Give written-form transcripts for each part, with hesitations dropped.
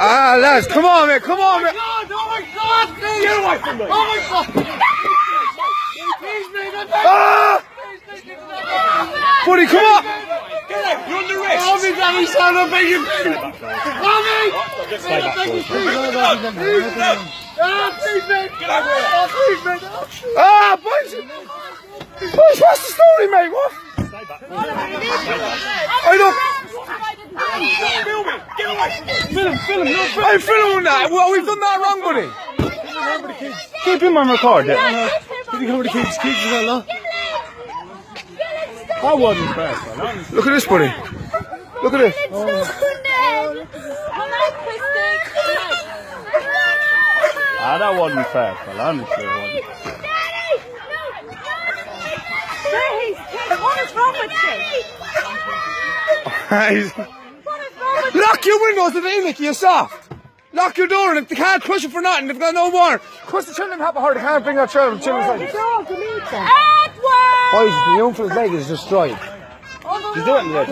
Ah, lads, come on, mate, come on, mate. Oh my God, please. Get away from me. Oh my God. Please, mate. Ah! Buddy, come on. Get out, you're on the wrist. Oh, me, Danny, son of a big. Oh, me. Stay back, boys. Please, mate. Get over here. Oh, please, mate. Ah, boys. Boys, what's the story, mate? What? Stay back. I don't... Film it. Get away. Film, no, I'm filming that. Well, we've done that wrong, buddy. Keep him on record, yeah. Did you go with the kids? Kids as well, no? That wasn't fair, fella. Look at this, buddy. Look at this. Ah, that wasn't fair, fella. Honestly, it wasn't. What is wrong with you? Lock your windows if they lick you soft. Lock your door, and if they can't crush it for nothing, they've got no more. Crush the children have a heart, they can't bring that child. Edward! Boys, the young fella's leg is destroyed. He's doing it.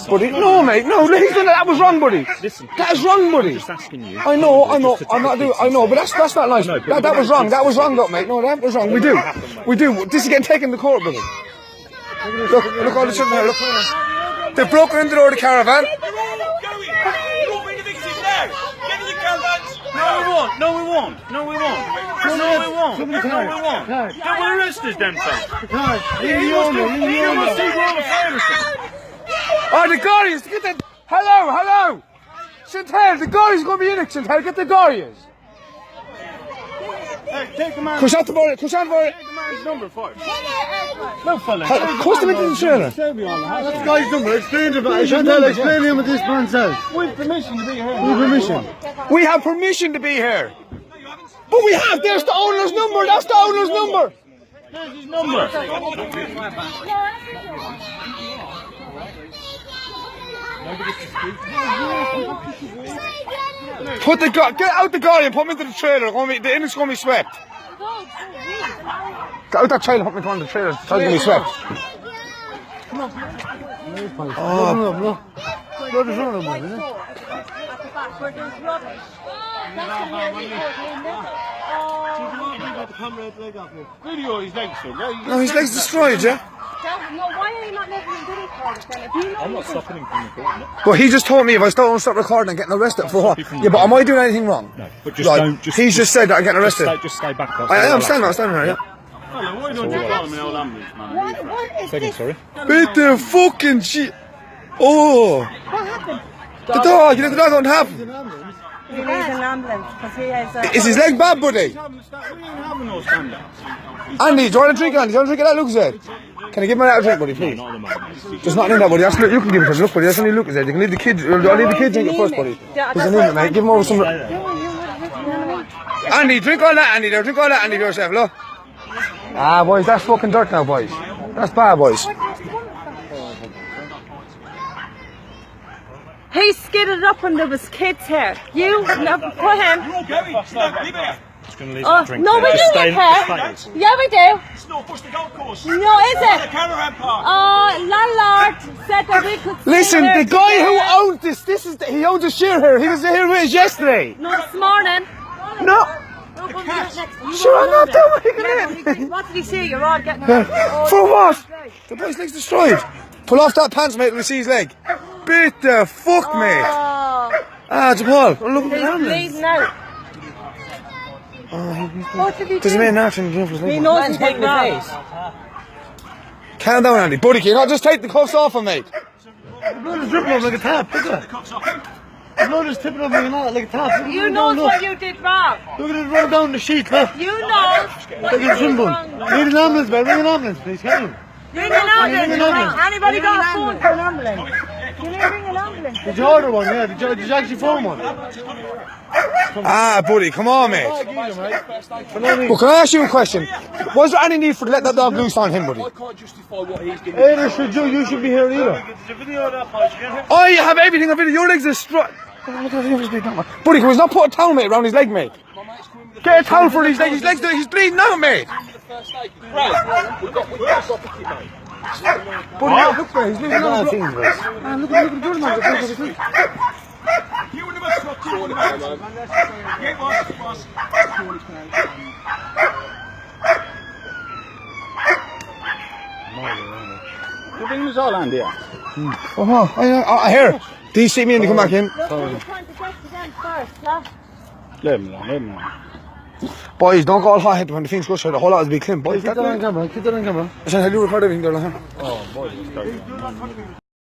Buddy, no, mate, no, he's done that. That was wrong, buddy. Listen. That is wrong, buddy. Just asking you. I know, I'm not doing. I know, but that's not nice. No, but that was wrong. That was wrong, though, mate. No, that was wrong. We do. This is getting taken to court, buddy. Look, all the children here. Look. They've broken into the door of the caravan. No, we won't. No, we won't. No, we won't. No, we won't. No, we won't. They will arrest us, them things. Oh, the Guardians, get the... Hello. Chantal, the Guardians going to be in it, Chantal. Get the Guardians. Hey, take the man. Push out the ball. Push out the ball. Take the man's number first. No, fella. Push them into the trailer. That's the guy's number. Explain to him. Chantal, explain to him what this man says. With permission to be here. With permission. We have permission to be here. But we have. There's the owner's number. That's the owner's number. There's his number. Get out the Guardian. Put him into the trailer. The innet's going to be swept. Get out that trailer. Put me into the trailer. The trailer's going to be swept. Oh. What is wrong with him, isn't it? Video his legs, sir. No, his leg's destroyed, yeah? No, why are you not letting him do it? I'm not stopping him from recording it. Well, he just told me if I don't stop recording, I'm getting arrested for what? Yeah, but am I doing anything wrong? No, but just Like, don't. he's just said that I'm getting arrested. Just stay back. I am standing there, yeah. Why don't you call him an old ambulance, man? What is Second, this? sorry. Beat the fucking shit. Oh. What happened? The dog. You let the dog don't happen. He needs an ambulance because he has a... Is his leg bad, buddy? We ain't having no stand-ups. Andy, do you want a drink, Andy? Do you want a drink of that Lucas said? Can I give me that drink, buddy, please? Not at the moment. There's nothing in that, buddy. That's, you can give it to him. Look, buddy, that's only Lucas said. You can leave the kids. I'll leave the kids drink it first, buddy. There's an in it, mate. Give him over some... Andy, drink all that, Andy. Drink all that, Andy, for yourself, look. Ah, boys, that's fucking dirt now, boys. That's bad, boys. He skidded up when there was kids here. You, no, put him. Just going to leave Oh, the drink. no, we do Just live stay- here. Yeah, we do. It's not push the golf course. No, is it? The caravan park. Landlord said that we could stay Listen, here the guy who together. owns he owns a share here. He was here with us yesterday. No, this morning. No. Sure, I'm not doing it. What did he say? You're all getting... For what? The boy's leg's destroyed. Pull off that pants, mate, and we see his leg. Beat the fuck, mate. Oh, Ah, Jamal. Oh, look at he's the ambulance. bleeding out. What did he There's a do? man now trying to jump his He leg. knows he's getting wrong. Calm down, Andy. Buddy, can you not just take the cuffs off him, mate? The blood is dripping over like a tap. Look at that. The blood is tipping over like a tap. You know what you did wrong. Look at it run down the sheet, look. You know Look what you at the did sunburn. wrong. Ring an ambulance, man. Ring an ambulance, please. Can you? Ring an ambulance. Ring an ambulance. Anybody got a phone for an ambulance? Can you ring an ambulance? Did you order one? Yeah. Did you actually phone one? Ah, buddy, come on, mate. But no need. Well, can I ask you a question? Was there any need for to let that dog loose on him, buddy? Either should you. You should be here either. I have everything on video. Your legs are destroyed. Buddy, can we not put a towel, mate, around his leg, mate? Get a towel for his leg. He's bleeding out, mate. But look, man, he's losing all the things, man. Look at the Jordan, man. You think it's all on there? I hear. Do you see me and you come back in? Let me know. Boys, don't go all hot-headed when the things go straight. The whole lot is big clean. Boys, Keep that on camera. I said, I do record everything there, like, huh? Oh, boy.